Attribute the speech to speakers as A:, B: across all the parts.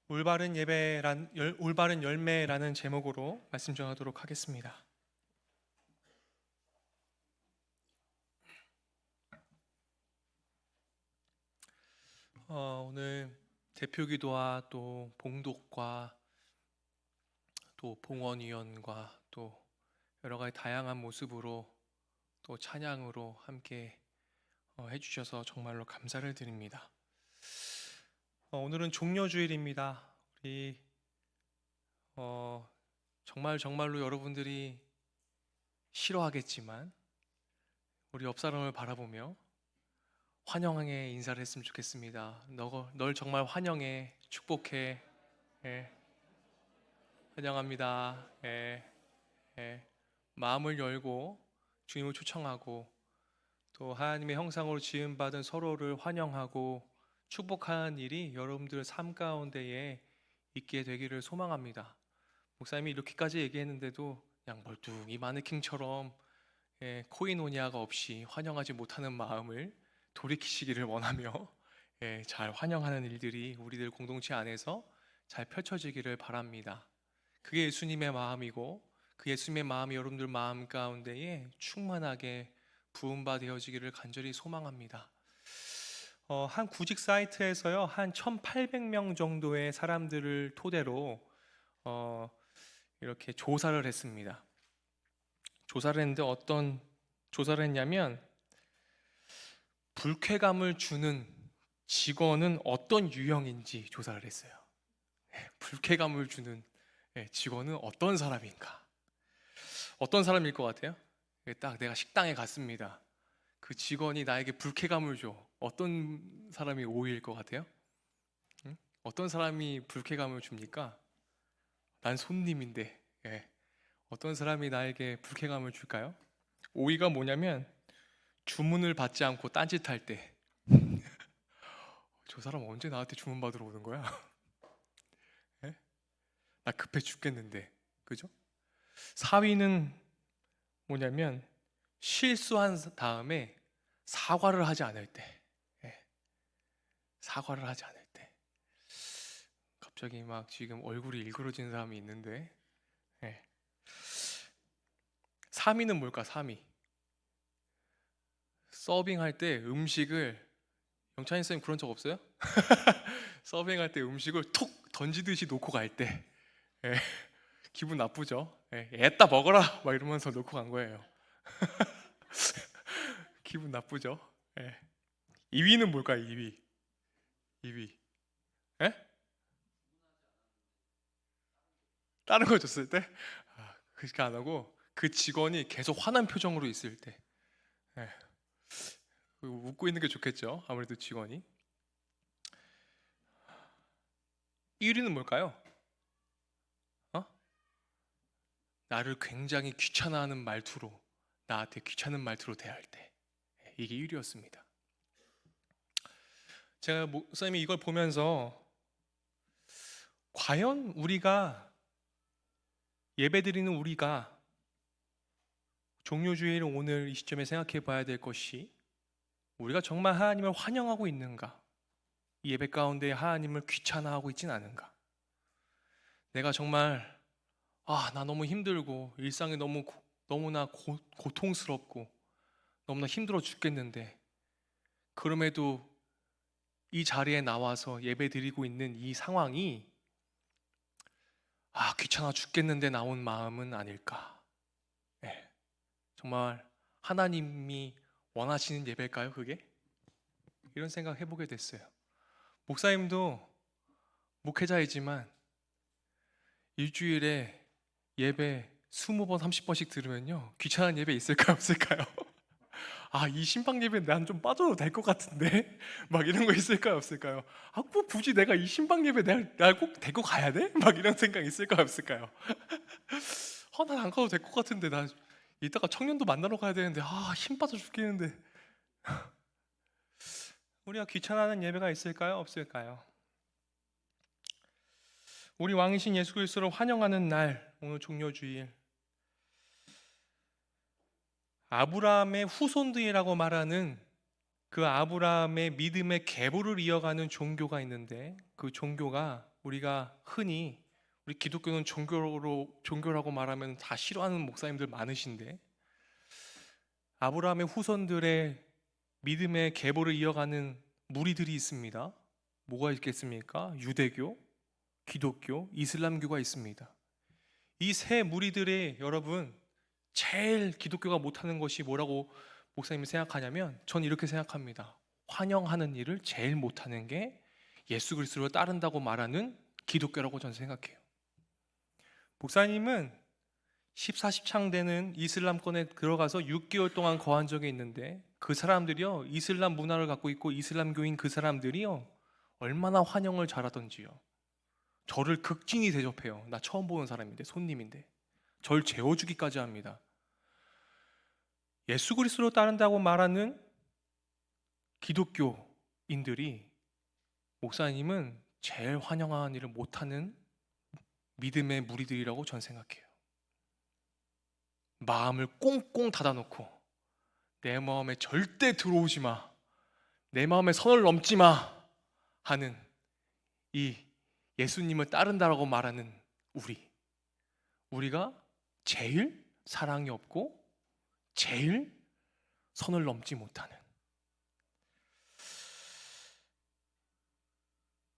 A: 올바른 열매라는 제목으로 말씀 전하도록 하겠습니다. 오늘 대표기도와 또 봉독과 또 봉헌위원과 또 여러 가지 다양한 모습으로 또 찬양으로 함께 해주셔서 정말로 감사를 드립니다. 오늘은 종려주일입니다. 우리 정말로 여러분들이 싫어하겠지만 우리 옆 사람을 바라보며 환영의 인사를 했으면 좋겠습니다. 널 정말 환영해, 축복해, 예, 환영합니다. 예, 예. 마음을 열고 주님을 초청하고 또 하나님의 형상으로 지음받은 서로를 환영하고 축복하는 일이 여러분들 삶 가운데에 있게 되기를 소망합니다. 목사님이 이렇게까지 얘기했는데도 그냥 멀뚱히 마네킹처럼 코이노니아가 없이 환영하지 못하는 마음을 돌이키시기를 원하며 잘 환영하는 일들이 우리들 공동체 안에서 잘 펼쳐지기를 바랍니다. 그게 예수님의 마음이고 그 예수님의 마음이 여러분들 마음 가운데에 충만하게 부음받아지기를 간절히 소망합니다. 한 구직 사이트에서요, 한 1,800명 정도의 사람들을 토대로 이렇게 조사를 했습니다. 조사를 했는데 어떤 조사를 했냐면 불쾌감을 주는 직원은 어떤 유형인지 조사를 했어요. 불쾌감을 주는 직원은 어떤 사람인가? 어떤 사람일 것 같아요? 딱 내가 식당에 갔습니다. 그 직원이 나에게 불쾌감을 줘. 어떤 사람이 오일 것 같아요? 응? 어떤 사람이 불쾌감을 줍니까? 난 손님인데 어떤 사람이 나에게 불쾌감을 줄까요? 오이가 뭐냐면 주문을 받지 않고 딴짓할 때 저 사람 언제 나한테 주문 받으러 오는 거야? 나 급해 죽겠는데, 그죠? 4위는 뭐냐면 실수한 다음에 사과를 하지 않을 때, 사과를 하지 않을 때. 갑자기 막 지금 얼굴이 일그러진 사람이 있는데 3위는 뭘까? 3위 서빙할 때 음식을, 영찬이 쌤 그런 적 없어요? 서빙할 때 음식을 톡 던지듯이 놓고 갈 때 기분 나쁘죠? 애따 먹어라 막 이러면서 놓고 간 거예요. 기분 나쁘죠? 2위는 뭘까요? 2위 다른 거 줬을 때? 그렇게 안 하고 그 직원이 계속 화난 표정으로 있을 때 웃고 있는 게 좋겠죠? 아무래도 직원이. 1위는 뭘까요? 나를 굉장히 귀찮아하는 말투로, 나한테 귀찮은 말투로 대할 때, 이게 1위였습니다. 제가 목사님이 이걸 보면서 과연 우리가, 예배드리는 우리가 종료주일 오늘 이 시점에 생각해 봐야 될 것이, 우리가 정말 하나님을 환영하고 있는가? 이 예배 가운데 하나님을 귀찮아하고 있진 않은가? 내가 정말 나 너무 힘들고 일상이 너무나 고통스럽고 너무나 힘들어 죽겠는데 그럼에도 이 자리에 나와서 예배드리고 있는 이 상황이 귀찮아 죽겠는데 나온 마음은 아닐까? 정말 하나님이 원하시는 예배일까요, 그게? 이런 생각 해보게 됐어요. 목사님도 목회자이지만 일주일에 예배 20번, 30번씩 들으면요, 귀찮은 예배 있을까요, 없을까요? 이 신방 예배 난 좀 빠져도 될 것 같은데 막 이런 거 있을까요, 없을까요? 꼭 굳이 내가 이 신방 예배 내가 꼭 데리고 가야 돼? 막 이런 생각 있을까요, 없을까요? 난 안 가도 될 것 같은데 나 이따가 청년도 만나러 가야 되는데 힘 빠져 죽겠는데 우리가 귀찮아하는 예배가 있을까요, 없을까요? 우리 왕이신 예수 그리스도를 환영하는 날, 오늘 종료주일, 아브라함의 후손들이라고 말하는 그 아브라함의 믿음의 계보를 이어가는 종교가 있는데 그 종교가 우리가 흔히 우리 기독교는 종교라고 말하면 다 싫어하는 목사님들 많으신데, 아브라함의 후손들의 믿음의 계보를 이어가는 무리들이 있습니다. 뭐가 있겠습니까? 유대교, 기독교, 이슬람교가 있습니다. 이 세 무리들의 여러분, 제일 기독교가 못하는 것이 뭐라고 목사님이 생각하냐면, 전 이렇게 생각합니다. 환영하는 일을 제일 못하는 게 예수 그리스도를 따른다고 말하는 기독교라고 저는 생각해요. 목사님은 14, 10창 되는 이슬람권에 들어가서 6개월 동안 거한 적이 있는데, 그 사람들이요, 이슬람 문화를 갖고 있고 이슬람교인 그 사람들이요, 얼마나 환영을 잘하던지요. 저를 극진히 대접해요. 나 처음 보는 사람인데, 손님인데 절 재워주기까지 합니다. 예수 그리스도를 따른다고 말하는 기독교인들이 목사님은 제일 환영하는 일을 못하는 믿음의 무리들이라고 전 생각해요. 마음을 꽁꽁 닫아놓고 내 마음에 절대 들어오지 마, 내 마음에 선을 넘지 마 하는 이 예수님을 따른다라고 말하는 우리가 제일 사랑이 없고 제일 선을 넘지 못하는.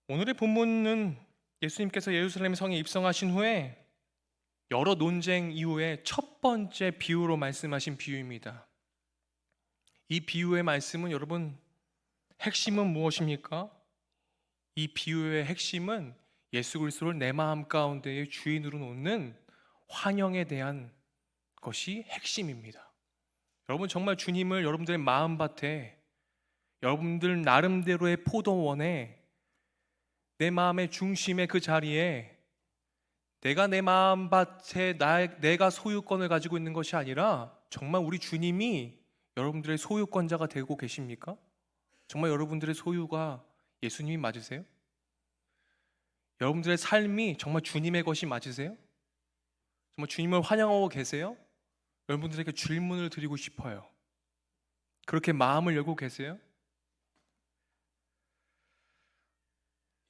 A: 오늘의 본문은 예수님께서 예루살렘 성에 입성하신 후에 여러 논쟁 이후에 첫 번째 비유로 말씀하신 비유입니다. 이 비유의 말씀은 여러분, 핵심은 무엇입니까? 이 비유의 핵심은 예수 그리스도를 내 마음 가운데의 주인으로 놓는 환영에 대한 것이 핵심입니다. 여러분, 정말 주님을 여러분들의 마음밭에, 여러분들 나름대로의 포도원에, 내 마음의 중심의 그 자리에, 내가 내 마음밭에 내가 소유권을 가지고 있는 것이 아니라 정말 우리 주님이 여러분들의 소유권자가 되고 계십니까? 정말 여러분들의 소유가 예수님이 맞으세요? 여러분들의 삶이 정말 주님의 것이 맞으세요? 정말 주님을 환영하고 계세요? 여러분들에게 질문을 드리고 싶어요. 그렇게 마음을 열고 계세요?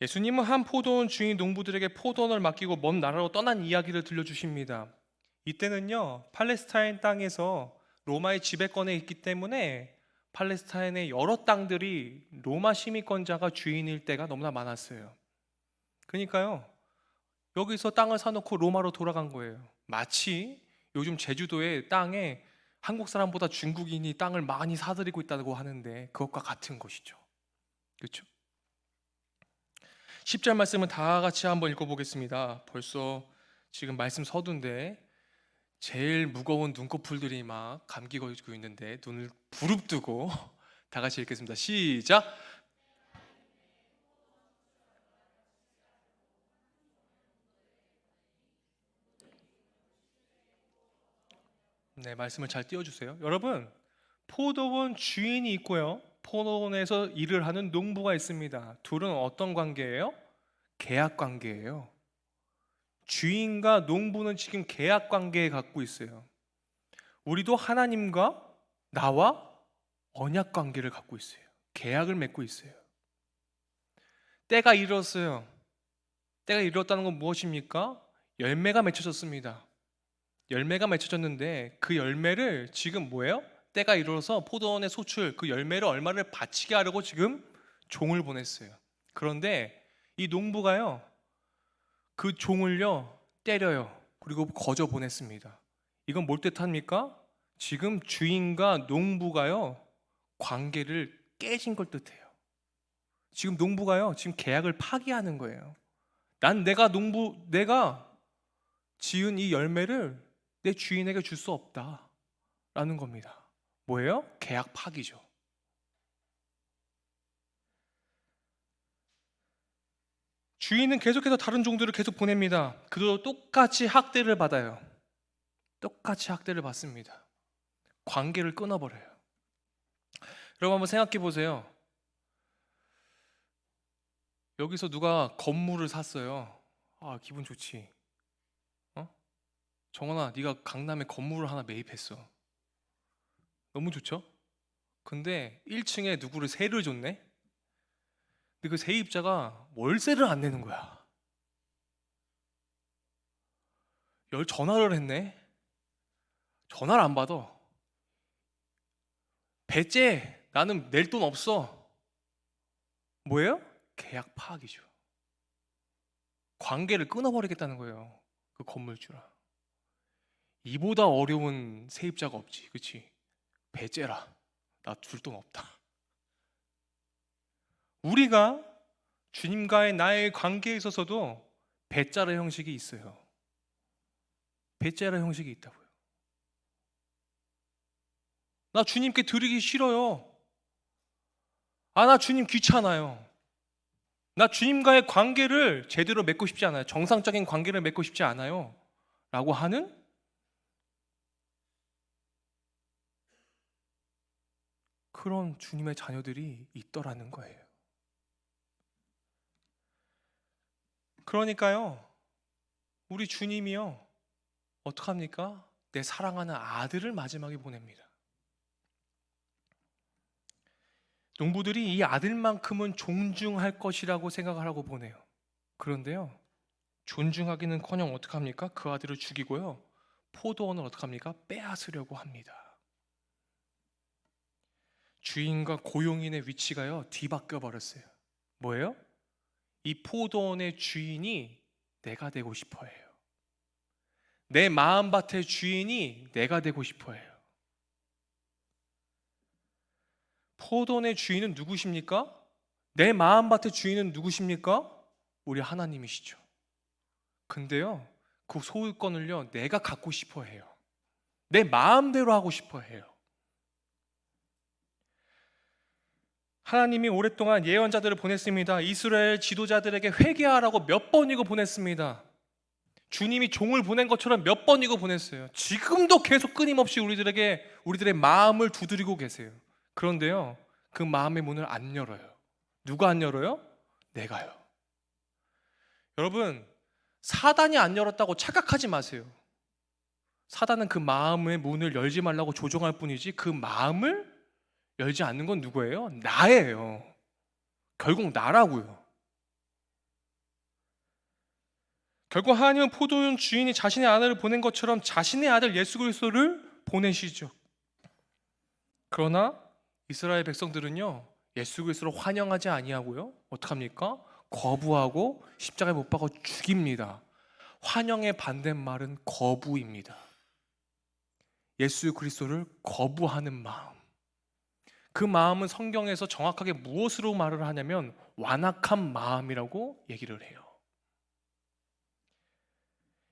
A: 예수님은 한 포도원 주인 농부들에게 포도원을 맡기고 먼 나라로 떠난 이야기를 들려주십니다. 이때는요, 팔레스타인 땅에서 로마의 지배권에 있기 때문에 팔레스타인의 여러 땅들이 로마 시민권자가 주인일 때가 너무나 많았어요. 그러니까요, 여기서 땅을 사놓고 로마로 돌아간 거예요. 마치 요즘 제주도의 땅에 한국 사람보다 중국인이 땅을 많이 사들이고 있다고 하는데, 그것과 같은 것이죠. 그렇죠? 10절 말씀은 다 같이 한번 읽어보겠습니다. 벌써 지금 말씀 서두인데 제일 무거운 눈꺼풀들이 막 감기 걸리고 있는데 눈을 부릅뜨고 다 같이 읽겠습니다. 시작! 네, 말씀을 잘 띄워주세요. 여러분, 포도원 주인이 있고요, 포도원에서 일을 하는 농부가 있습니다. 둘은 어떤 관계예요? 계약 관계예요. 주인과 농부는 지금 계약 관계에 갖고 있어요. 우리도 하나님과 나와 언약 관계를 갖고 있어요. 계약을 맺고 있어요. 때가 이르렀어요. 때가 이르렀다는 건 무엇입니까? 열매가 맺혀졌습니다. 열매가 맺혀졌는데 그 열매를 지금 뭐예요? 때가 이르러서 포도원의 소출, 그 열매를 얼마를 바치게 하려고 지금 종을 보냈어요. 그런데 이 농부가요, 그 종을요 때려요. 그리고 거저 보냈습니다. 이건 뭘 뜻합니까? 지금 주인과 농부가요 관계를 깨진 걸 뜻해요. 지금 농부가요 지금 계약을 파기하는 거예요. 내가 지은 이 열매를 내 주인에게 줄 수 없다라는 겁니다. 뭐예요? 계약 파기죠. 주인은 계속해서 다른 종들을 계속 보냅니다. 그도 똑같이 학대를 받아요. 똑같이 학대를 받습니다. 관계를 끊어버려요. 여러분, 한번 생각해 보세요. 여기서 누가 건물을 샀어요. 아, 기분 좋지. 정원아, 네가 강남에 건물을 하나 매입했어. 너무 좋죠? 근데 1층에 누구를 세를 줬네? 근데 그 세입자가 월세를 안 내는 거야. 열 전화를 했네. 전화를 안 받아. 배째, 나는 낼 돈 없어. 뭐예요? 계약 파악이죠. 관계를 끊어버리겠다는 거예요. 그 건물주랑. 이보다 어려운 세입자가 없지, 그치? 배째라. 나 줄 돈 없다. 우리가 주님과의 나의 관계에 있어서도 배짜라 형식이 있어요. 배짜라 형식이 있다고요. 나 주님께 드리기 싫어요. 나 주님 귀찮아요. 나 주님과의 관계를 제대로 맺고 싶지 않아요. 정상적인 관계를 맺고 싶지 않아요. 라고 하는 그런 주님의 자녀들이 있더라는 거예요. 그러니까요, 우리 주님이요, 어떡합니까? 내 사랑하는 아들을 마지막에 보냅니다. 농부들이 이 아들만큼은 존중할 것이라고 생각을 하고 보내요. 그런데요, 존중하기는커녕 어떡합니까? 그 아들을 죽이고요, 포도원을 어떡합니까? 빼앗으려고 합니다. 주인과 고용인의 위치가요, 뒤바뀌어 버렸어요. 뭐예요? 이 포도원의 주인이 내가 되고 싶어 해요. 내 마음밭의 주인이 내가 되고 싶어 해요. 포도원의 주인은 누구십니까? 내 마음밭의 주인은 누구십니까? 우리 하나님이시죠. 근데요, 그 소유권을요, 내가 갖고 싶어 해요. 내 마음대로 하고 싶어 해요. 하나님이 오랫동안 예언자들을 보냈습니다. 이스라엘 지도자들에게 회개하라고 몇 번이고 보냈습니다. 주님이 종을 보낸 것처럼 몇 번이고 보냈어요. 지금도 계속 끊임없이 우리들의 마음을 두드리고 계세요. 그런데요, 그 마음의 문을 안 열어요. 누가 안 열어요? 내가요. 여러분, 사단이 안 열었다고 착각하지 마세요. 사단은 그 마음의 문을 열지 말라고 조종할 뿐이지, 그 마음을 열지 않는 건 누구예요? 나예요. 결국 나라고요. 결국 하나님은 포도원 주인이 자신의 아들을 보낸 것처럼 자신의 아들 예수 그리스도를 보내시죠. 그러나 이스라엘 백성들은요, 예수 그리스도를 환영하지 아니하고요, 어떡합니까? 거부하고 십자가에 못 박아 죽입니다. 환영의 반대말은 거부입니다. 예수 그리스도를 거부하는 마음. 그 마음은 성경에서 정확하게 무엇으로 말을 하냐면 완악한 마음이라고 얘기를 해요.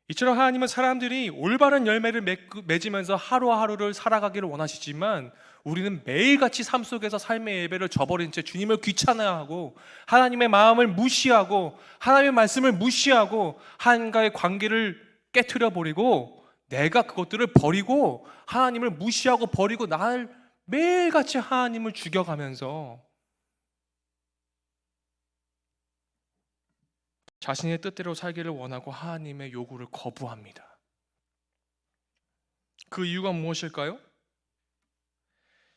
A: 이처럼 하나님은 사람들이 올바른 열매를 맺으면서 하루하루를 살아가기를 원하시지만, 우리는 매일같이 삶 속에서 삶의 예배를 저버린 채 주님을 귀찮아하고 하나님의 마음을 무시하고 하나님의 말씀을 무시하고 하나님과의 관계를 깨트려 버리고 내가 그것들을 버리고 하나님을 무시하고 버리고 날 매일같이 하나님을 죽여가면서 자신의 뜻대로 살기를 원하고 하나님의 요구를 거부합니다. 그 이유가 무엇일까요?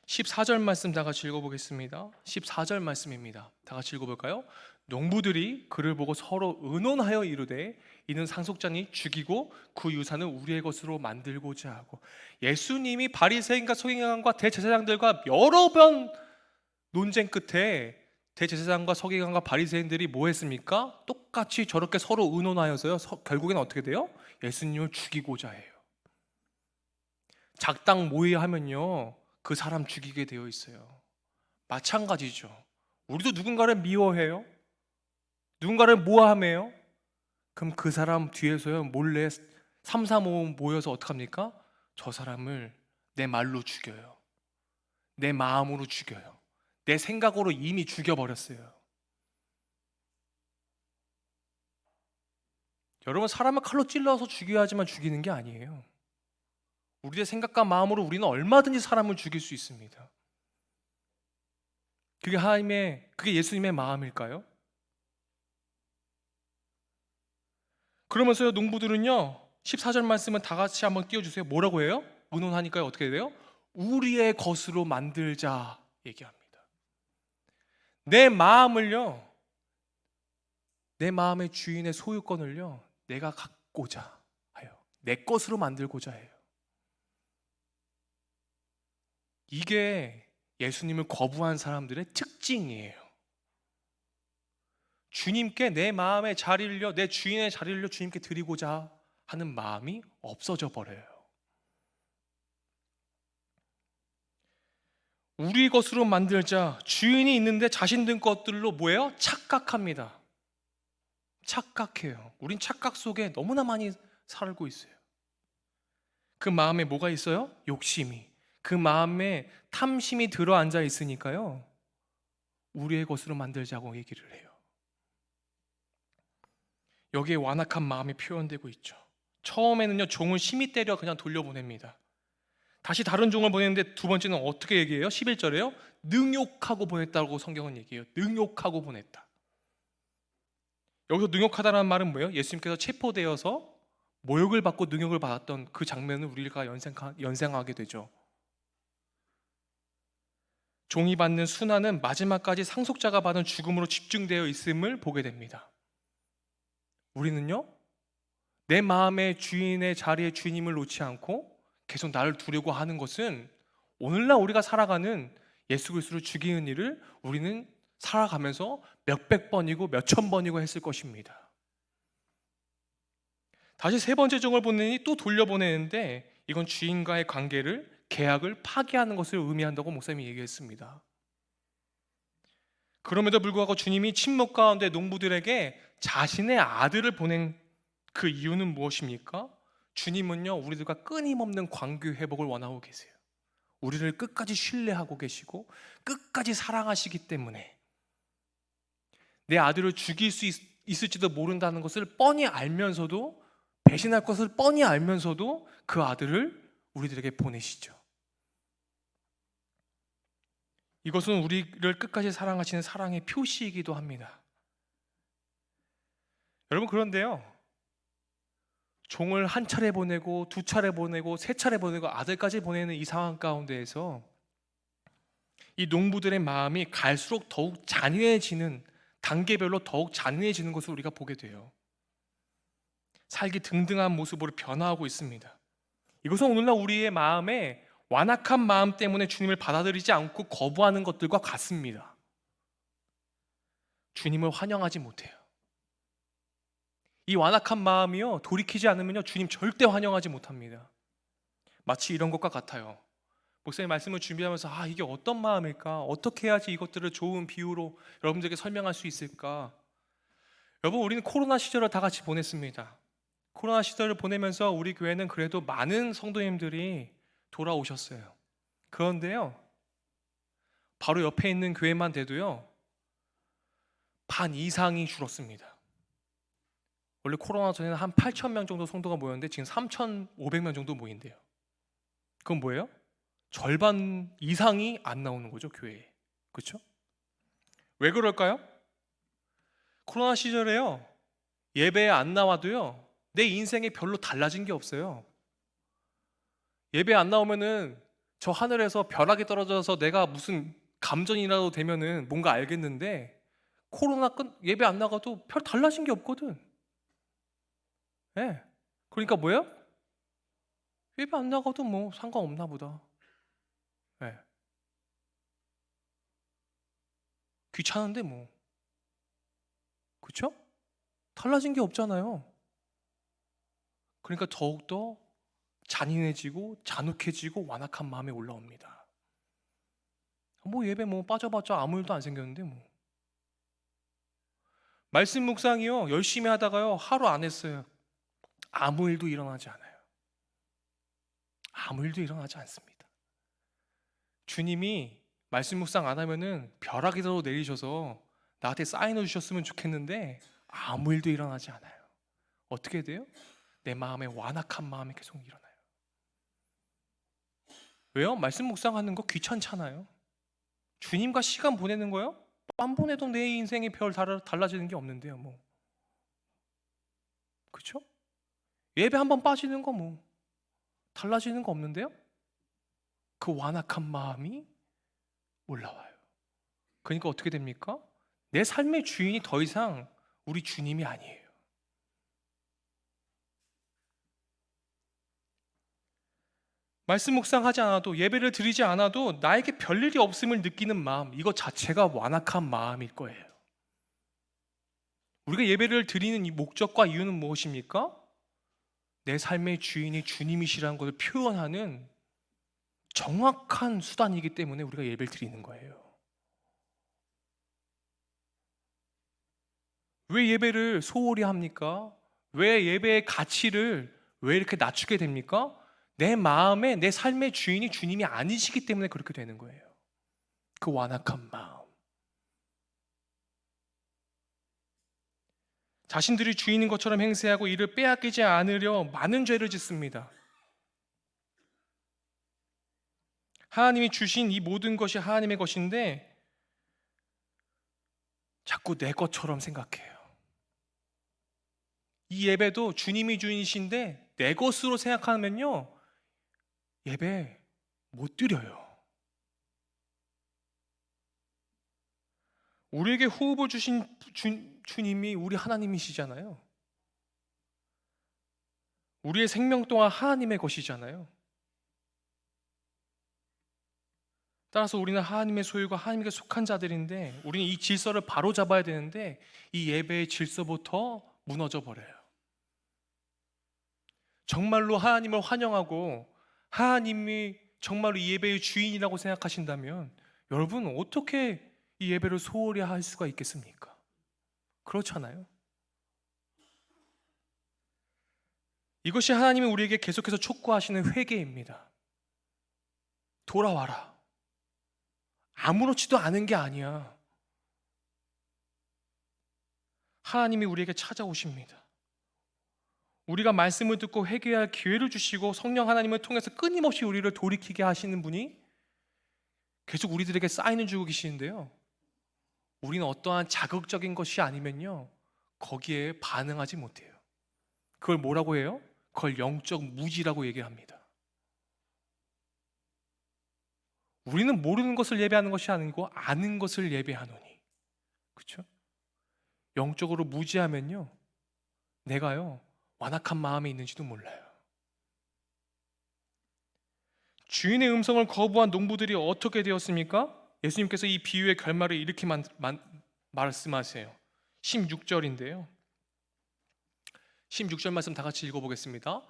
A: 14절 말씀 다 같이 읽어보겠습니다. 14절 말씀입니다. 다 같이 읽어볼까요? 농부들이 그를 보고 서로 의논하여 이르되 이는 상속자니 죽이고 그 유산을 우리의 것으로 만들고자 하고. 예수님이 바리새인과 서기관과 대제사장들과 여러 번 논쟁 끝에 대제사장과 서기관과 바리새인들이 뭐 했습니까? 똑같이 저렇게 서로 의논하여서요, 결국엔 어떻게 돼요? 예수님을 죽이고자 해요. 작당 모의하면요, 그 사람 죽이게 되어 있어요. 마찬가지죠. 우리도 누군가를 미워해요. 누군가를 모함해요. 그럼 그 사람 뒤에서요, 몰래 3, 4, 5 모여서 어떡합니까? 저 사람을 내 말로 죽여요. 내 마음으로 죽여요. 내 생각으로 이미 죽여버렸어요. 여러분, 사람을 칼로 찔러서 죽여야 하지만 죽이는 게 아니에요. 우리의 생각과 마음으로 우리는 얼마든지 사람을 죽일 수 있습니다. 그게 예수님의 마음일까요? 그러면서요, 농부들은요, 14절 말씀은 다 같이 한번 띄워주세요. 뭐라고 해요? 의논하니까요, 어떻게 돼요? 우리의 것으로 만들자 얘기합니다. 내 마음을요, 내 마음의 주인의 소유권을요, 내가 갖고자 해요. 내 것으로 만들고자 해요. 이게 예수님을 거부한 사람들의 특징이에요. 주님께 내 마음의 자리를요, 내 주인의 자리를요 주님께 드리고자 하는 마음이 없어져 버려요. 우리 것으로 만들자 주인이 있는데 자신들 것들로 뭐예요? 착각합니다. 착각해요. 우린 착각 속에 너무나 많이 살고 있어요. 그 마음에 뭐가 있어요? 욕심이. 그 마음에 탐심이 들어앉아 있으니까요, 우리의 것으로 만들자고 얘기를 해요. 여기에 완악한 마음이 표현되고 있죠. 처음에는요, 종을 심히 때려 그냥 돌려보냅니다. 다시 다른 종을 보냈는데 두 번째는 어떻게 얘기해요? 11절에요. 능욕하고 보냈다고 성경은 얘기해요. 능욕하고 보냈다. 여기서 능욕하다는 말은 뭐예요? 예수님께서 체포되어서 모욕을 받고 능욕을 받았던 그 장면을 우리가 연상하게 되죠. 종이 받는 순환은 마지막까지 상속자가 받은 죽음으로 집중되어 있음을 보게 됩니다. 우리는요, 내 마음의 주인의 자리에 주님을 놓지 않고 계속 나를 두려고 하는 것은 오늘날 우리가 살아가는 예수 그리스도를 죽이는 일을 우리는 살아가면서 몇백 번이고 몇천 번이고 했을 것입니다. 다시 세 번째 종을 보내니 또 돌려보내는데 이건 주인과의 관계를, 계약을 파기하는 것을 의미한다고 목사님이 얘기했습니다. 그럼에도 불구하고 주님이 침묵 가운데 농부들에게 자신의 아들을 보낸 그 이유는 무엇입니까? 주님은요, 우리들과 끊임없는 관계 회복을 원하고 계세요. 우리를 끝까지 신뢰하고 계시고 끝까지 사랑하시기 때문에 내 아들을 죽일 수 있을지도 모른다는 것을 뻔히 알면서도, 배신할 것을 뻔히 알면서도 그 아들을 우리들에게 보내시죠. 이것은 우리를 끝까지 사랑하시는 사랑의 표시이기도 합니다. 여러분, 그런데요, 종을 한 차례 보내고 두 차례 보내고 세 차례 보내고 아들까지 보내는 이 상황 가운데에서 이 농부들의 마음이 갈수록 더욱 잔인해지는, 단계별로 더욱 잔인해지는 것을 우리가 보게 돼요. 살기 등등한 모습으로 변화하고 있습니다. 이것은 오늘날 우리의 마음에 완악한 마음 때문에 주님을 받아들이지 않고 거부하는 것들과 같습니다. 주님을 환영하지 못해요. 이 완악한 마음이요, 돌이키지 않으면요, 주님 절대 환영하지 못합니다. 마치 이런 것과 같아요. 목사님 말씀을 준비하면서 이게 어떤 마음일까? 어떻게 해야지 이것들을 좋은 비유로 여러분들에게 설명할 수 있을까? 여러분, 우리는 코로나 시절을 다 같이 보냈습니다. 코로나 시절을 보내면서 우리 교회는 그래도 많은 성도님들이 돌아오셨어요. 그런데요, 바로 옆에 있는 교회만 돼도요, 반 이상이 줄었습니다. 원래 코로나 전에는 한 8,000명 정도 성도가 모였는데 지금 3,500명 정도 모인대요. 그건 뭐예요? 절반 이상이 안 나오는 거죠, 교회에. 그렇죠? 왜 그럴까요? 코로나 시절에요, 예배에 안 나와도요, 내 인생에 별로 달라진 게 없어요. 예배 안 나오면은 저 하늘에서 벼락이 떨어져서 내가 무슨 감전이라도 되면은 뭔가 알겠는데, 예배 안 나가도 별 달라진 게 없거든. 네. 그러니까 뭐예요? 예배 안 나가도 뭐 상관없나 보다. 네. 귀찮은데 뭐. 그렇죠? 달라진 게 없잖아요. 그러니까 더욱더 잔인해지고 잔혹해지고 완악한 마음이 올라옵니다. 뭐 예배 뭐 빠져봤자 아무 일도 안 생겼는데 뭐. 말씀 묵상이요, 열심히 하다가요, 하루 안 했어요. 아무 일도 일어나지 않아요. 아무 일도 일어나지 않습니다. 주님이 말씀 묵상 안 하면은 벼락이라도 내리셔서 나한테 사인을 주셨으면 좋겠는데 아무 일도 일어나지 않아요. 어떻게 돼요? 내 마음에 완악한 마음이 계속 일어나요. 왜요? 말씀 묵상하는 거 귀찮잖아요. 주님과 시간 보내는 거요? 안 보내도 내 인생이 별 달라지는 게 없는데요, 뭐. 그렇죠? 예배 한번 빠지는 거 뭐 달라지는 거 없는데요? 그 완악한 마음이 올라와요. 그러니까 어떻게 됩니까? 내 삶의 주인이 더 이상 우리 주님이 아니에요. 말씀 묵상하지 않아도, 예배를 드리지 않아도 나에게 별일이 없음을 느끼는 마음, 이것 자체가 완악한 마음일 거예요. 우리가 예배를 드리는 이 목적과 이유는 무엇입니까? 내 삶의 주인이 주님이시라는 것을 표현하는 정확한 수단이기 때문에 우리가 예배를 드리는 거예요. 왜 예배를 소홀히 합니까? 왜 예배의 가치를 왜 이렇게 낮추게 됩니까? 내 마음에, 내 삶의 주인이 주님이 아니시기 때문에 그렇게 되는 거예요. 그 완악한 마음. 자신들이 주인인 것처럼 행세하고 이를 빼앗기지 않으려 많은 죄를 짓습니다. 하나님이 주신 이 모든 것이 하나님의 것인데 자꾸 내 것처럼 생각해요. 이 예배도 주님이 주인이신데 내 것으로 생각하면요, 예배 못 드려요. 우리에게 호흡을 주신 주님이 우리 하나님이시잖아요. 우리의 생명 또한 하나님의 것이잖아요. 따라서 우리는 하나님의 소유가 하나님께 속한 자들인데, 우리는 이 질서를 바로 잡아야 되는데 이 예배의 질서부터 무너져 버려요. 정말로 하나님을 환영하고 하나님이 정말로 이 예배의 주인이라고 생각하신다면 여러분 어떻게 이 예배를 소홀히 할 수가 있겠습니까? 그렇잖아요. 이것이 하나님이 우리에게 계속해서 촉구하시는 회개입니다. 돌아와라. 아무렇지도 않은 게 아니야. 하나님이 우리에게 찾아오십니다. 우리가 말씀을 듣고 회개할 기회를 주시고 성령 하나님을 통해서 끊임없이 우리를 돌이키게 하시는 분이 계속 우리들에게 사인을 주고 계시는데요, 우리는 어떠한 자극적인 것이 아니면요 거기에 반응하지 못해요. 그걸 뭐라고 해요? 그걸 영적 무지라고 얘기합니다. 우리는 모르는 것을 예배하는 것이 아니고 아는 것을 예배하노니, 그렇죠? 영적으로 무지하면요 내가요 완악한 마음에 있는지도 몰라요. 주인의 음성을 거부한 농부들이 어떻게 되었습니까? 예수님께서 이 비유의 결말을 이렇게 말씀하세요. 16절인데요 16절 말씀 다 같이 읽어보겠습니다.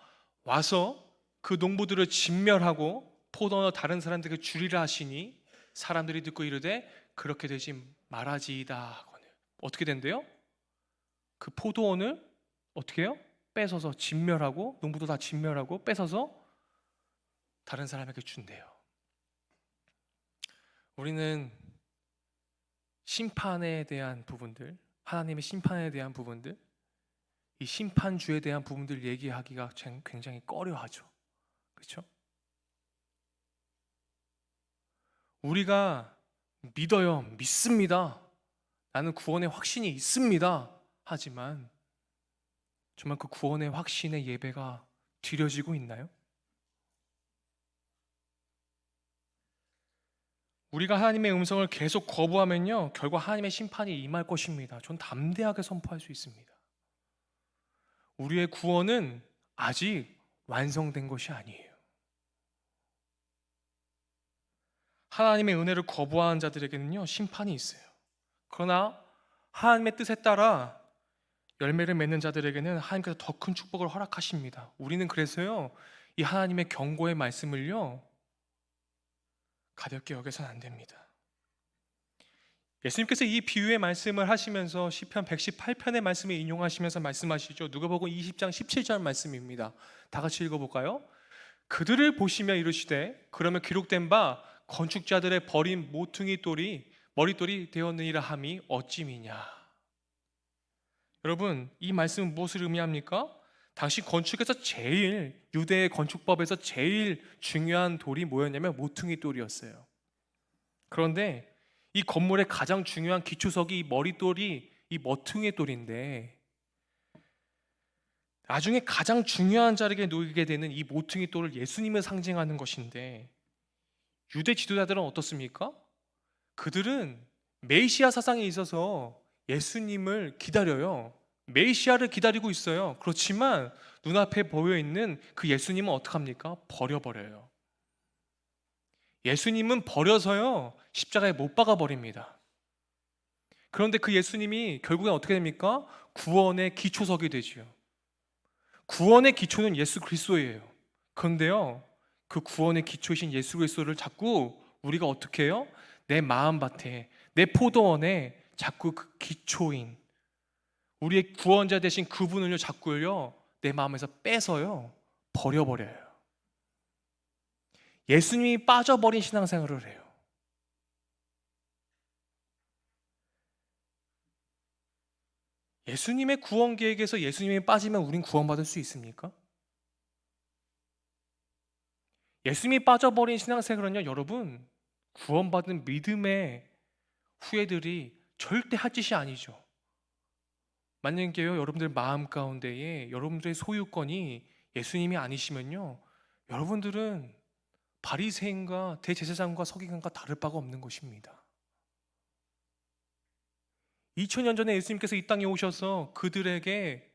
A: 와서 그 농부들을 진멸하고 포도원을 다른 사람들에게 주리라 하시니 사람들이 듣고 이르되 그렇게 되지 말아지이다. 어떻게 된대요? 그 포도원을 어떻게 해요? 뺏어서 진멸하고, 농부도 다 진멸하고 뺏어서 다른 사람에게 준대요. 우리는 심판에 대한 부분들, 하나님의 심판에 대한 부분들, 이 심판주에 대한 부분들 얘기하기가 굉장히 꺼려하죠. 그렇죠? 우리가 믿어요. 믿습니다. 나는 구원의 확신이 있습니다. 하지만 정말 그 구원의 확신의 예배가 드려지고 있나요? 우리가 하나님의 음성을 계속 거부하면요 결국 하나님의 심판이 임할 것입니다. 전 담대하게 선포할 수 있습니다. 우리의 구원은 아직 완성된 것이 아니에요. 하나님의 은혜를 거부하는 자들에게는요 심판이 있어요. 그러나 하나님의 뜻에 따라 열매를 맺는 자들에게는 하나님께서 더 큰 축복을 허락하십니다. 우리는 그래서요 이 하나님의 경고의 말씀을요 가볍게 여겨서는 안 됩니다. 예수님께서 이 비유의 말씀을 하시면서 시편 118편의 말씀을 인용하시면서 말씀하시죠. 누가복음 20장 17절 말씀입니다. 다 같이 읽어볼까요? 그들을 보시며 이르시되 그러면 기록된 바 건축자들의 버린 머릿돌이 되었느니라 함이 어찌미냐. 여러분 이 말씀은 무엇을 의미합니까? 당시 건축에서 유대의 건축법에서 제일 중요한 돌이 뭐였냐면 모퉁이 돌이었어요. 그런데 이 건물의 가장 중요한 기초석이 이 머릿돌이 이 모퉁이 돌인데, 나중에 가장 중요한 자리에 놓이게 되는 이 모퉁이 돌을 예수님을 상징하는 것인데, 유대 지도자들은 어떻습니까? 그들은 메시아 사상에 있어서 예수님을 기다려요. 메시아를 기다리고 있어요. 그렇지만 눈앞에 보여있는 그 예수님은 어떡합니까? 버려버려요. 예수님은 버려서요 십자가에 못 박아 버립니다. 그런데 그 예수님이 결국엔 어떻게 됩니까? 구원의 기초석이 되지요. 구원의 기초는 예수 그리스도예요. 그런데요, 그 구원의 기초이신 예수 그리스도를 자꾸 우리가 어떻게 해요? 내 마음밭에, 내 포도원에 자꾸 그 기초인 우리의 구원자 되신 그분을요 자꾸요 내 마음에서 빼서요 버려버려요. 예수님이 빠져버린 신앙생활을 해요. 예수님의 구원 계획에서 예수님이 빠지면 우린 구원받을 수 있습니까? 예수님이 빠져버린 신앙생활은요 여러분, 구원받은 믿음의 후예들이 절대 할 짓이 아니죠. 만약에요 여러분들 마음 가운데에 여러분들의 소유권이 예수님이 아니시면요, 여러분들은 바리새인과 대제사장과 서기관과 다를 바가 없는 것입니다. 2000년 전에 예수님께서 이 땅에 오셔서 그들에게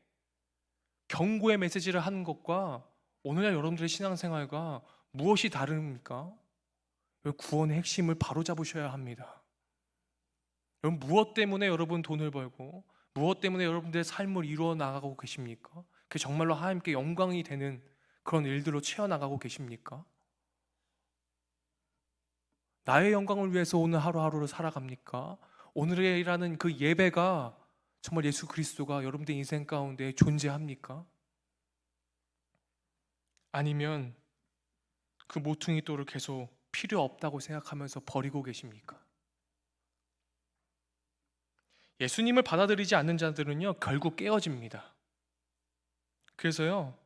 A: 경고의 메시지를 하는 것과 오늘날 여러분들의 신앙생활과 무엇이 다릅니까? 구원의 핵심을 바로잡으셔야 합니다. 여러분, 무엇 때문에 여러분 돈을 벌고 무엇 때문에 여러분들의 삶을 이루어 나가고 계십니까? 그게 정말로 하나님께 영광이 되는 그런 일들로 채워나가고 계십니까? 나의 영광을 위해서 오늘 하루하루를 살아갑니까? 오늘의 일하는 그 예배가 정말 예수 그리스도가 여러분들 인생 가운데 존재합니까? 아니면 그 모퉁이 돌을 계속 필요 없다고 생각하면서 버리고 계십니까? 예수님을 받아들이지 않는 자들은요 결국 깨어집니다. 그래서요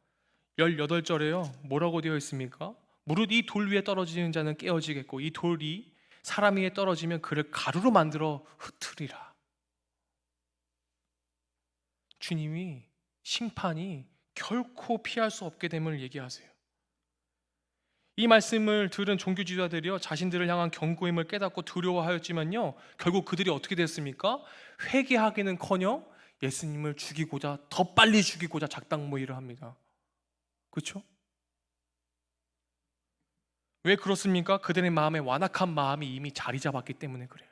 A: 18절에요 뭐라고 되어 있습니까? 무릇 이 돌 위에 떨어지는 자는 깨어지겠고 이 돌이 사람 위에 떨어지면 그를 가루로 만들어 흩으리라. 주님이 심판이 결코 피할 수 없게 됨을 얘기하세요. 이 말씀을 들은 종교 지도자들이요 자신들을 향한 경고임을 깨닫고 두려워하였지만요 결국 그들이 어떻게 됐습니까? 회개하기는커녕 예수님을 죽이고자, 더 빨리 죽이고자 작당모의를 합니다. 그렇죠? 왜 그렇습니까? 그들의 마음에 완악한 마음이 이미 자리 잡았기 때문에 그래요.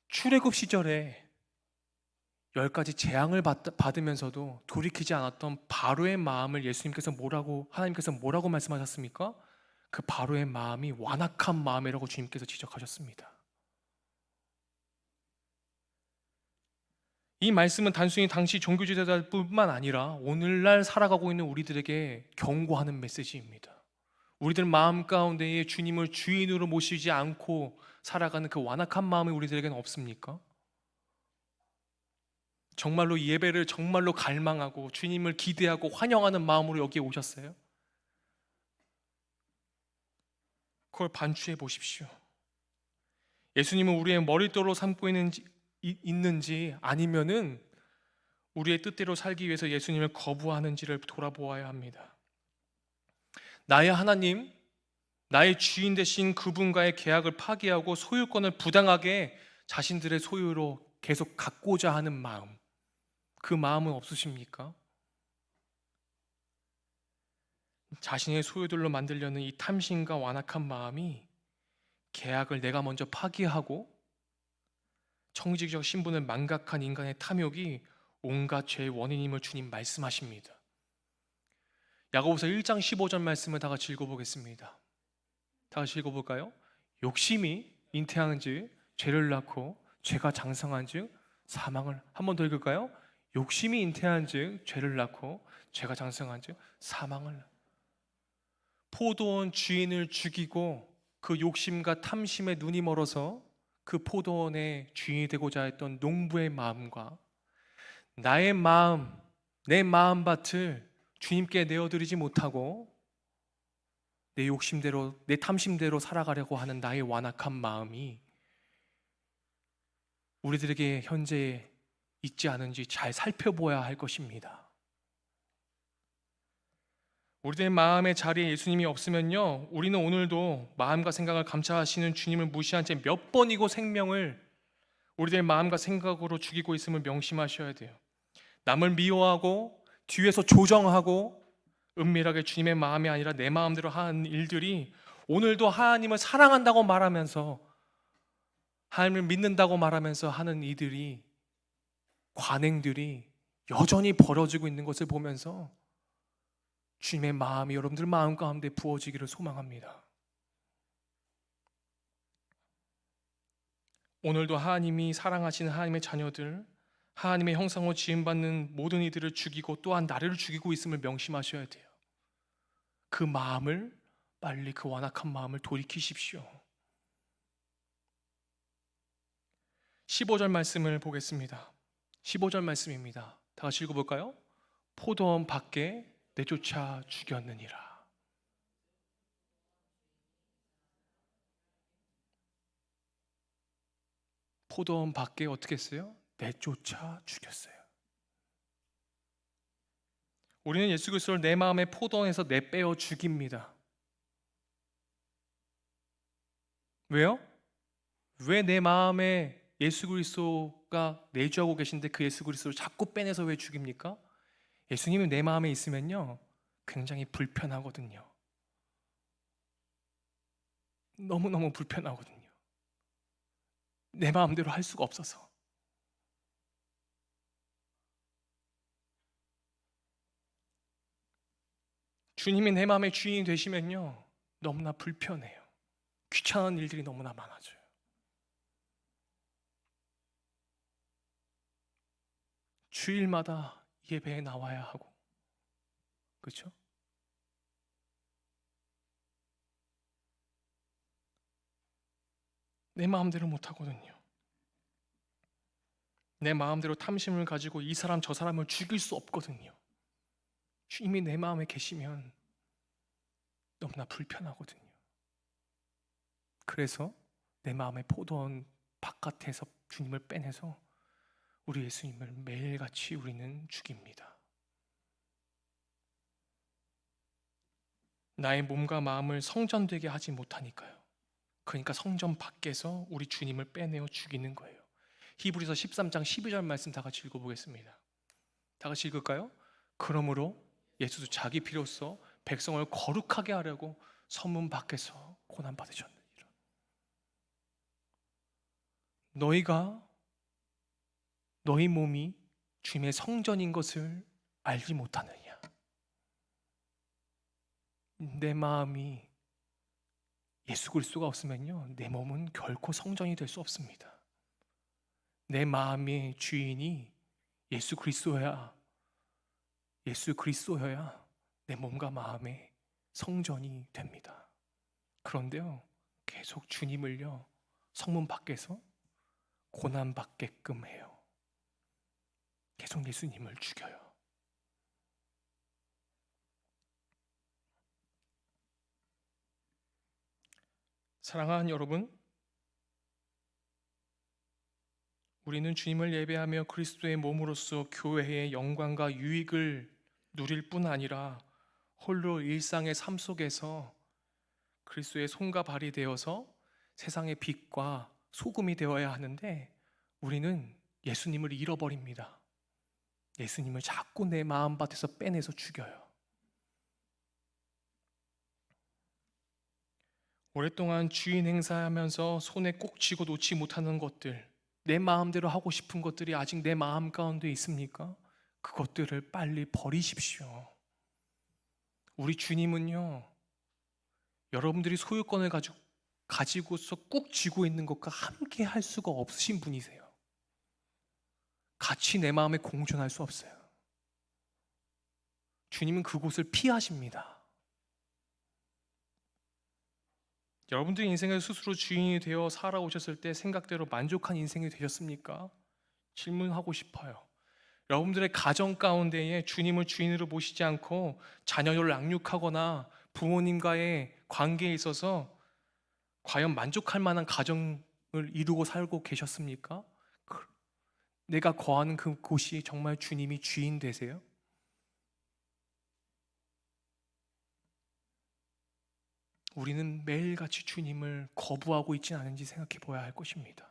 A: 출애굽 시절에 10가지 재앙을 받으면서도 돌이키지 않았던 바로의 마음을 하나님께서 뭐라고 말씀하셨습니까? 그 바로의 마음이 완악한 마음이라고 주님께서 지적하셨습니다. 이 말씀은 단순히 당시 종교 지도자들뿐만 아니라 오늘날 살아가고 있는 우리들에게 경고하는 메시지입니다. 우리들 마음 가운데에 주님을 주인으로 모시지 않고 살아가는 그 완악한 마음이 우리들에게는 없습니까? 정말로 예배를 정말로 갈망하고 주님을 기대하고 환영하는 마음으로 여기에 오셨어요? 그걸 반추해 보십시오. 예수님은 우리의 머릿돌로 삼고 있는지 아니면은 우리의 뜻대로 살기 위해서 예수님을 거부하는지를 돌아보아야 합니다. 나의 하나님, 나의 주인 되신 그분과의 계약을 파기하고 소유권을 부당하게 자신들의 소유로 계속 갖고자 하는 마음, 그 마음은 없으십니까? 자신의 소유들로 만들려는 이 탐심과 완악한 마음이 계약을 내가 먼저 파기하고 청지기적 신분을 망각한 인간의 탐욕이 온갖 죄의 원인임을 주님 말씀하십니다. 야고보서 1장 15절 말씀을 다 같이 읽어보겠습니다. 다 같이 읽어볼까요? 욕심이 잉태한즉 죄를 낳고 죄가 장성한즉 사망을, 한 번 더 읽을까요? 욕심이 잉태한즉 죄를 낳고 죄가 장성한즉 사망을. 포도원 주인을 죽이고 그 욕심과 탐심에 눈이 멀어서 그 포도원의 주인이 되고자 했던 농부의 마음과 나의 마음, 내 마음밭을 주님께 내어드리지 못하고 내 욕심대로, 내 탐심대로 살아가려고 하는 나의 완악한 마음이 우리들에게 현재 있지 않은지 잘 살펴보아야 할 것입니다. 우리들의 마음의 자리에 예수님이 없으면요 우리는 오늘도 마음과 생각을 감찰하시는 주님을 무시한 채 몇 번이고 생명을 우리들의 마음과 생각으로 죽이고 있음을 명심하셔야 돼요. 남을 미워하고 뒤에서 조정하고 은밀하게 주님의 마음이 아니라 내 마음대로 하는 일들이 오늘도 하나님을 사랑한다고 말하면서, 하나님을 믿는다고 말하면서 하는 이들이, 관행들이 여전히 벌어지고 있는 것을 보면서 주님의 마음이 여러분들 마음 가운데 부어지기를 소망합니다. 오늘도 하나님이 사랑하시는 하나님의 자녀들, 하나님의 형상으로 지음받는 모든 이들을 죽이고 또한 나를 죽이고 있음을 명심하셔야 돼요. 그 마음을, 빨리 그 완악한 마음을 돌이키십시오. 15절 말씀을 보겠습니다. 15절 말씀입니다. 다 같이 읽어볼까요? 포도원 밖에 내쫓아 죽였느니라. 포도원 밖에 어떻게 했어요? 내쫓아 죽였어요. 우리는 예수 그리스도를 내 마음의 포도원에서 내빼어 죽입니다. 왜요? 왜 내 마음에 예수 그리스도가 내주하고 계신데 그 예수 그리스도를 자꾸 빼내서 왜 죽입니까? 예수님이 내 마음에 있으면요, 굉장히 불편하거든요. 너무너무 불편하거든요. 내 마음대로 할 수가 없어서. 주님이 내 마음의 주인이 되시면요, 너무나 불편해요. 귀찮은 일들이 너무나 많아져요. 주일마다 예배에 나와야 하고, 그렇죠? 내 마음대로 못 하거든요. 내 마음대로 탐심을 가지고 이 사람 저 사람을 죽일 수 없거든요. 주님이 내 마음에 계시면 너무나 불편하거든요. 그래서 내 마음의 포도원 바깥에서 주님을 빼내서 우리 예수님을 매일같이 우리는 죽입니다. 나의 몸과 마음을 성전되게 하지 못하니까요. 그러니까 성전 밖에서 우리 주님을 빼내어 죽이는 거예요. 히브리서 13장 12절 말씀 다 같이 읽어보겠습니다. 다 같이 읽을까요? 그러므로 예수도 자기 피로써 백성을 거룩하게 하려고 성문 밖에서 고난받으셨느니라. 너희가 너희 몸이 주님의 성전인 것을 알지 못하느냐? 내 마음이 예수 그리스도가 없으면요, 내 몸은 결코 성전이 될 수 없습니다. 내 마음의 주인이 예수 그리스도야, 예수 그리스도여야 내 몸과 마음의 성전이 됩니다. 그런데요, 계속 주님을요, 성문 밖에서 고난 받게끔 해요. 계속 예수님을 죽여요. 사랑하는 여러분, 우리는 주님을 예배하며 그리스도의 몸으로서 교회의 영광과 유익을 누릴 뿐 아니라 홀로 일상의 삶 속에서 그리스도의 손과 발이 되어서 세상의 빛과 소금이 되어야 하는데, 우리는 예수님을 잃어버립니다. 예수님을 자꾸 내 마음밭에서 빼내서 죽여요. 오랫동안 주인 행사하면서 손에 꼭 쥐고 놓지 못하는 것들, 내 마음대로 하고 싶은 것들이 아직 내 마음 가운데 있습니까? 그것들을 빨리 버리십시오. 우리 주님은요, 여러분들이 소유권을 가지고서 꾹 쥐고 있는 것과 함께 할 수가 없으신 분이세요. 같이 내 마음에 공존할 수 없어요. 주님은 그곳을 피하십니다. 여러분들의 인생을 스스로 주인이 되어 살아오셨을 때 생각대로 만족한 인생이 되셨습니까? 질문하고 싶어요. 여러분들의 가정 가운데에 주님을 주인으로 모시지 않고 자녀를 양육하거나 부모님과의 관계에 있어서 과연 만족할 만한 가정을 이루고 살고 계셨습니까? 내가 거하는 그곳이 정말 주님이 주인 되세요? 우리는 매일같이 주님을 거부하고 있지 않은지 생각해 보아야 할 것입니다.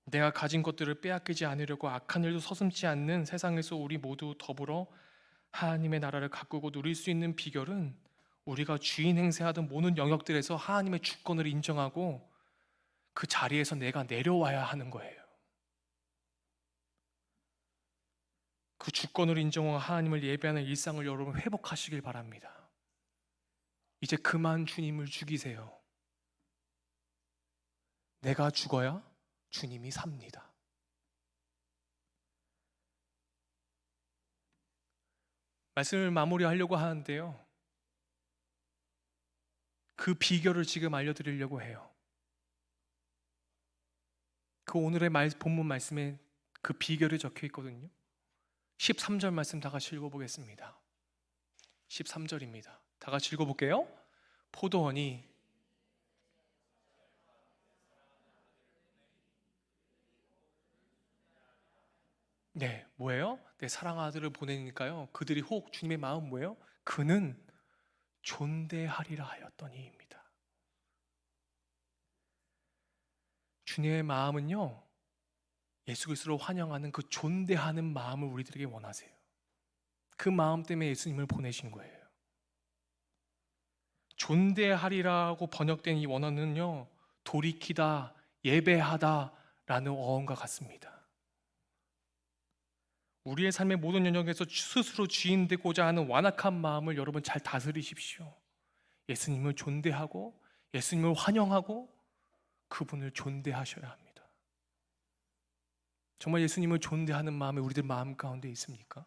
A: 내가 가진 것들을 빼앗기지 않으려고 악한 일도 서슴지 않는 세상에서 우리 모두 더불어 하나님의 나라를 가꾸고 누릴 수 있는 비결은 우리가 주인 행세하던 모든 영역들에서 하나님의 주권을 인정하고 그 자리에서 내가 내려와야 하는 거예요. 그 주권을 인정하고 하나님을 예배하는 일상을 여러분 회복하시길 바랍니다. 이제 그만 주님을 죽이세요. 내가 죽어야 주님이 삽니다. 말씀을 마무리하려고 하는데요, 그 비결을 지금 알려드리려고 해요. 그 오늘의 본문 말씀에 그 비결이 적혀 있거든요. 13절 말씀 다 같이 읽어보겠습니다. 13절입니다. 다 같이 읽어볼게요. 포도원이 뭐예요? 내 사랑하는 아들을 보내니까요, 그들이 혹 주님의 마음 뭐예요? 그는 존대하리라 하였더니입니다. 주님의 마음은요, 예수 그리스도를 환영하는 그 존대하는 마음을 우리들에게 원하세요. 그 마음 때문에 예수님을 보내신 거예요. 존대하리라고 번역된 이 원어는요, 돌이키다, 예배하다 라는 어원과 같습니다. 우리의 삶의 모든 영역에서 스스로 주인 되고자 하는 완악한 마음을 여러분 잘 다스리십시오. 예수님을 존대하고 예수님을 환영하고 그분을 존대하셔야 합니다. 정말 예수님을 존대하는 마음이 우리들 마음 가운데 있습니까?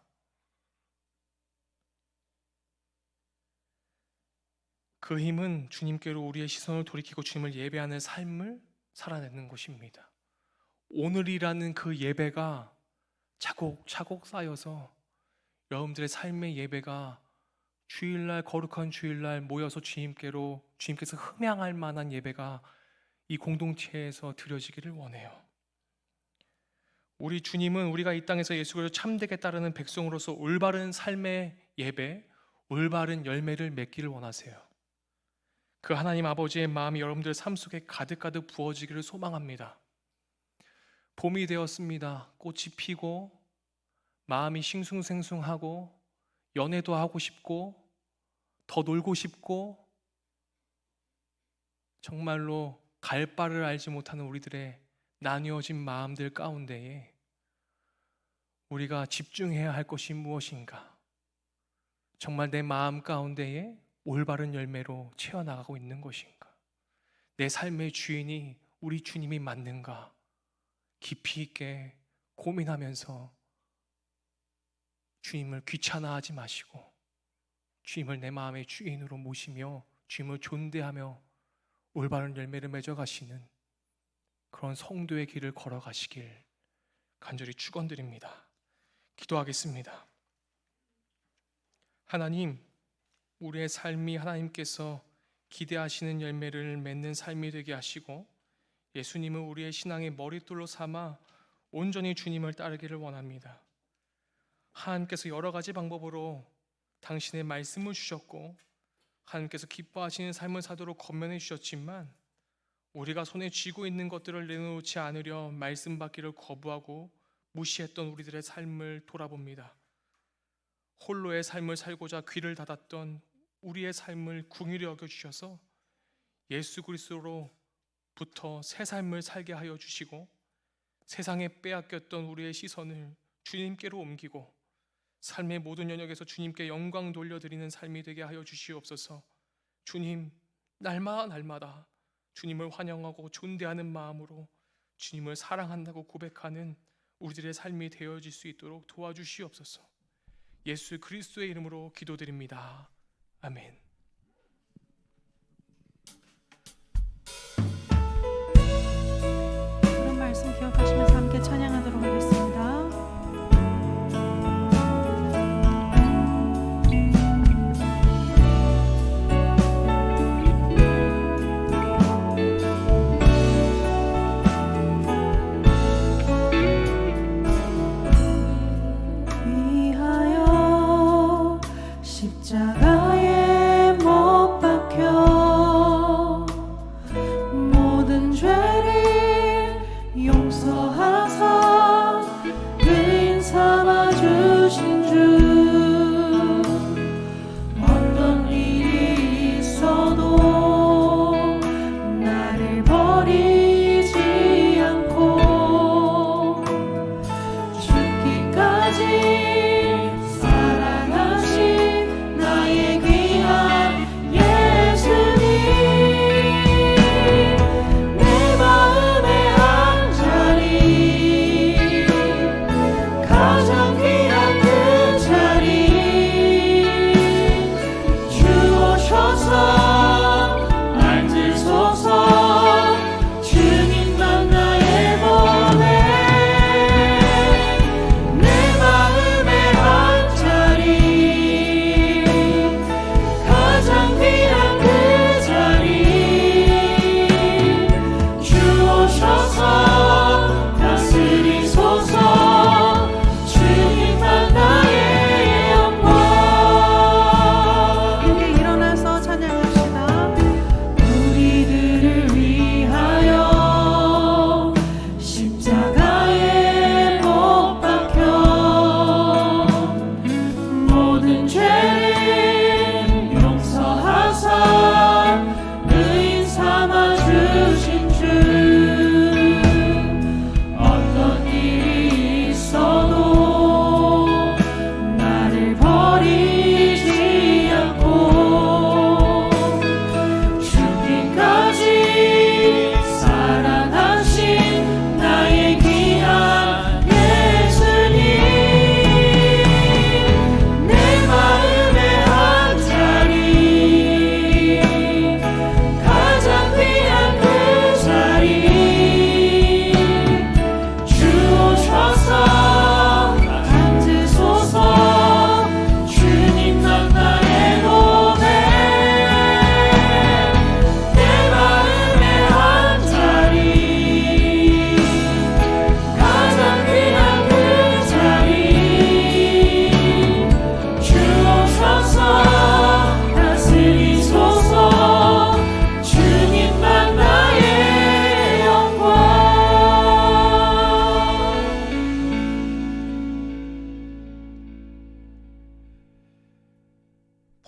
A: 그 힘은 주님께로 우리의 시선을 돌이키고 주님을 예배하는 삶을 살아내는 것입니다. 오늘이라는 그 예배가 차곡차곡 쌓여서 여러분들의 삶의 예배가 주일날, 거룩한 주일날 모여서 주님께서 흠양할 만한 예배가 이 공동체에서 드려지기를 원해요. 우리 주님은 우리가 이 땅에서 예수 그리스도 참되게 따르는 백성으로서 올바른 삶의 예배, 올바른 열매를 맺기를 원하세요. 그 하나님 아버지의 마음이 여러분들 삶 속에 가득가득 부어지기를 소망합니다. 봄이 되었습니다. 꽃이 피고 마음이 싱숭생숭하고 연애도 하고 싶고 더 놀고 싶고 정말로 갈 바를 알지 못하는 우리들의 나뉘어진 마음들 가운데에 우리가 집중해야 할 것이 무엇인가? 정말 내 마음 가운데에 올바른 열매로 채워나가고 있는 것인가? 내 삶의 주인이 우리 주님이 맞는가? 깊이 있게 고민하면서 주님을 귀찮아하지 마시고 주님을 내 마음의 주인으로 모시며 주님을 존대하며 올바른 열매를 맺어가시는 그런 성도의 길을 걸어가시길 간절히 축원드립니다. 기도하겠습니다. 하나님, 우리의 삶이 하나님께서 기대하시는 열매를 맺는 삶이 되게 하시고 예수님을 우리의 신앙의 머릿돌로 삼아 온전히 주님을 따르기를 원합니다. 하나님께서 여러 가지 방법으로 당신의 말씀을 주셨고 하나님께서 기뻐하시는 삶을 사도록 권면해 주셨지만 우리가 손에 쥐고 있는 것들을 내놓지 않으려 말씀 받기를 거부하고 무시했던 우리들의 삶을 돌아봅니다. 홀로의 삶을 살고자 귀를 닫았던 우리의 삶을 긍휼히 여겨주셔서 예수 그리스도로부터 새 삶을 살게 하여 주시고 세상에 빼앗겼던 우리의 시선을 주님께로 옮기고 삶의 모든 영역에서 주님께 영광 돌려드리는 삶이 되게 하여 주시옵소서. 주님, 날마다 주님을 환영하고 존대하는 마음으로 주님을 사랑한다고 고백하는 우리들의 삶이 되어질 수 있도록 도와주시옵소서. 예수 그리스도의 이름으로 기도드립니다. 아멘.
B: 그런 말씀 기억하시면서 함께 찬양하도록 하겠습니다. 십자가에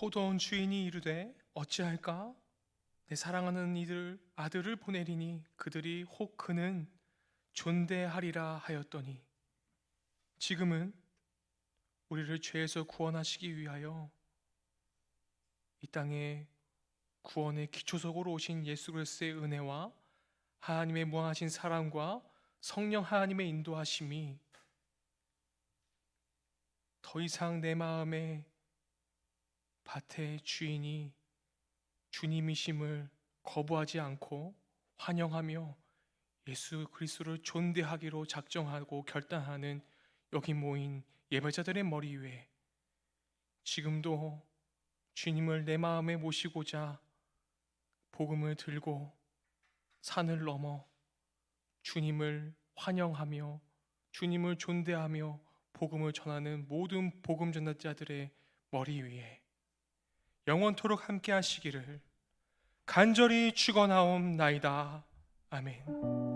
A: 포도원 주인이 이르되 어찌할까? 내 사랑하는 이들 아들을 보내리니 그들이 혹 그는 존대하리라 하였더니 지금은 우리를 죄에서 구원하시기 위하여 이 땅에 구원의 기초석으로 오신 예수 그리스도의 은혜와 하나님의 무한하신 사랑과 성령 하나님의 인도하심이 더 이상 내 마음에 밭의 주인이 주님이심을 거부하지 않고 환영하며 예수 그리스도를 존대하기로 작정하고 결단하는 여기 모인 예배자들의 머리 위에 지금도 주님을 내 마음에 모시고자 복음을 들고 산을 넘어 주님을 환영하며 주님을 존대하며 복음을 전하는 모든 복음 전달자들의 머리 위에 영원토록 함께 하시기를 간절히 축원하옵나이다. 아멘.